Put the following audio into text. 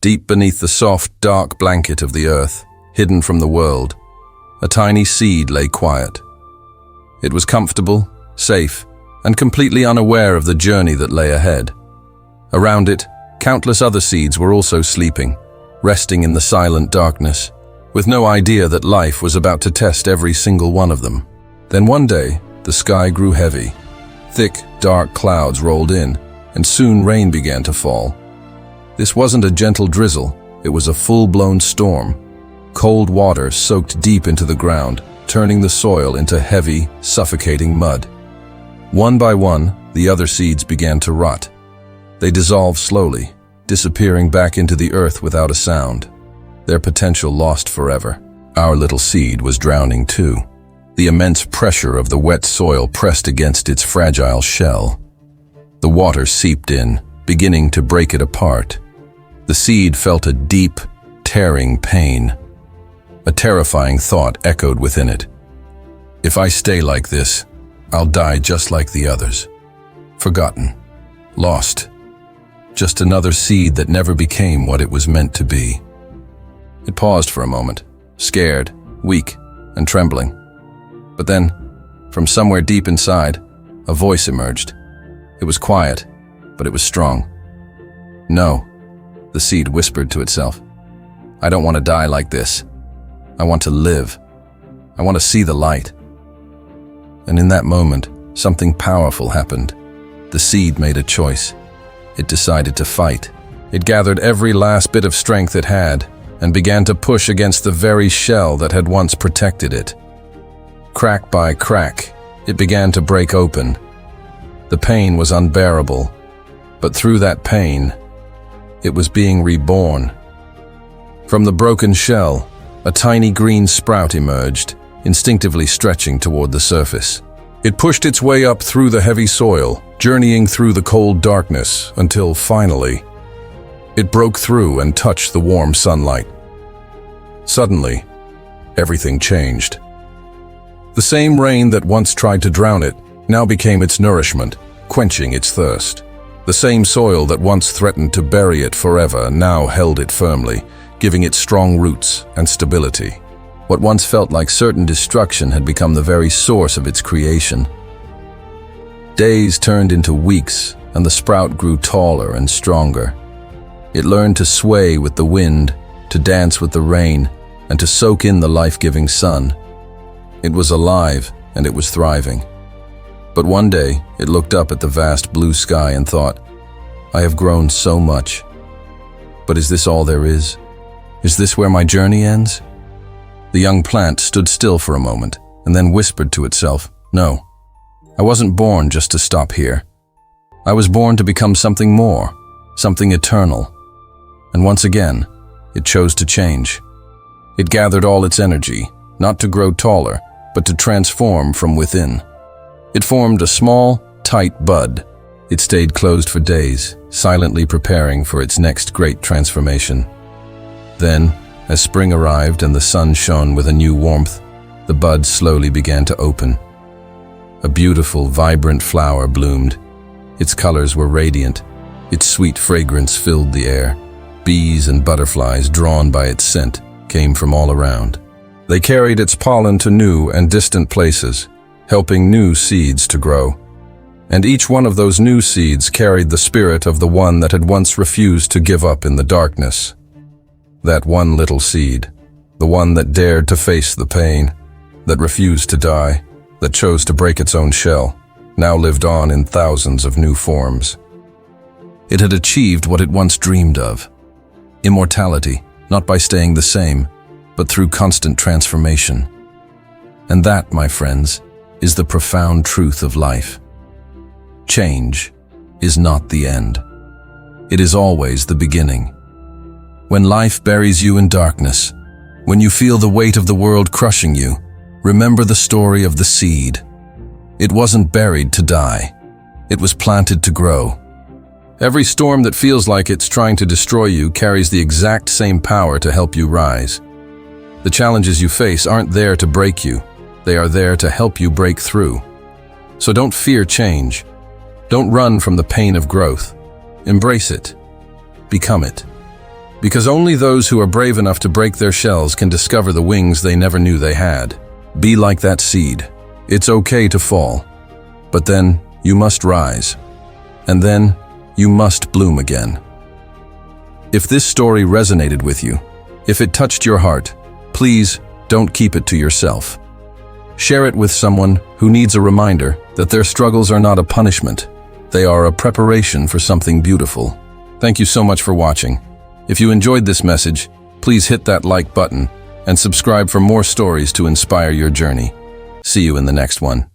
Deep beneath the soft, dark blanket of the earth, hidden from the world, a tiny seed lay quiet. It was comfortable, safe, and completely unaware of the journey that lay ahead. Around it, countless other seeds were also sleeping, resting in the silent darkness, with no idea that life was about to test every single one of them. Then one day, the sky grew heavy. Thick, dark clouds rolled in, and soon rain began to fall. This wasn't a gentle drizzle, it was a full-blown storm. Cold water soaked deep into the ground, turning the soil into heavy, suffocating mud. One by one, the other seeds began to rot. They dissolved slowly, disappearing back into the earth without a sound. Their potential lost forever. Our little seed was drowning too. The immense pressure of the wet soil pressed against its fragile shell. The water seeped in, beginning to break it apart. The seed felt a deep, tearing pain. A terrifying thought echoed within it. If I stay like this, I'll die just like the others. Forgotten. Lost. Just another seed that never became what it was meant to be. It paused for a moment, scared, weak, and trembling. But then, from somewhere deep inside, a voice emerged. It was quiet, but it was strong. No, the seed whispered to itself. I don't want to die like this. I want to live. I want to see the light. And in that moment, something powerful happened. The seed made a choice. It decided to fight. It gathered every last bit of strength it had and began to push against the very shell that had once protected it. Crack by crack, it began to break open. The pain was unbearable, but through that pain, it was being reborn. From the broken shell, a tiny green sprout emerged, instinctively stretching toward the surface. It pushed its way up through the heavy soil, journeying through the cold darkness until finally, it broke through and touched the warm sunlight. Suddenly, everything changed. The same rain that once tried to drown it now became its nourishment, quenching its thirst. The same soil that once threatened to bury it forever now held it firmly, giving it strong roots and stability. What once felt like certain destruction had become the very source of its creation. Days turned into weeks, and the sprout grew taller and stronger. It learned to sway with the wind, to dance with the rain, and to soak in the life-giving sun. It was alive, and it was thriving. But one day, it looked up at the vast blue sky and thought, I have grown so much. But is this all there is? Is this where my journey ends? The young plant stood still for a moment, and then whispered to itself, No, I wasn't born just to stop here. I was born to become something more, something eternal. And once again, it chose to change. It gathered all its energy, not to grow taller, but to transform from within. It formed a small, tight bud. It stayed closed for days, silently preparing for its next great transformation. Then, as spring arrived and the sun shone with a new warmth, the bud slowly began to open. A beautiful, vibrant flower bloomed. Its colors were radiant. Its sweet fragrance filled the air. Bees and butterflies, drawn by its scent, came from all around. They carried its pollen to new and distant places, helping new seeds to grow. And each one of those new seeds carried the spirit of the one that had once refused to give up in the darkness. That one little seed, the one that dared to face the pain, that refused to die, that chose to break its own shell, now lived on in thousands of new forms. It had achieved what it once dreamed of. Immortality, not by staying the same, but through constant transformation. And that, my friends, is the profound truth of life. Change is not the end. It is always the beginning. When life buries you in darkness, when you feel the weight of the world crushing you, remember the story of the seed. It wasn't buried to die. It was planted to grow. Every storm that feels like it's trying to destroy you carries the exact same power to help you rise. The challenges you face aren't there to break you. They are there to help you break through. So don't fear change. Don't run from the pain of growth. Embrace it. Become it. Because only those who are brave enough to break their shells can discover the wings they never knew they had. Be like that seed. It's okay to fall. But then, you must rise. And then, you must bloom again. If this story resonated with you, if it touched your heart, please don't keep it to yourself. Share it with someone who needs a reminder that their struggles are not a punishment. They are a preparation for something beautiful. Thank you so much for watching. If you enjoyed this message, please hit that like button and subscribe for more stories to inspire your journey. See you in the next one.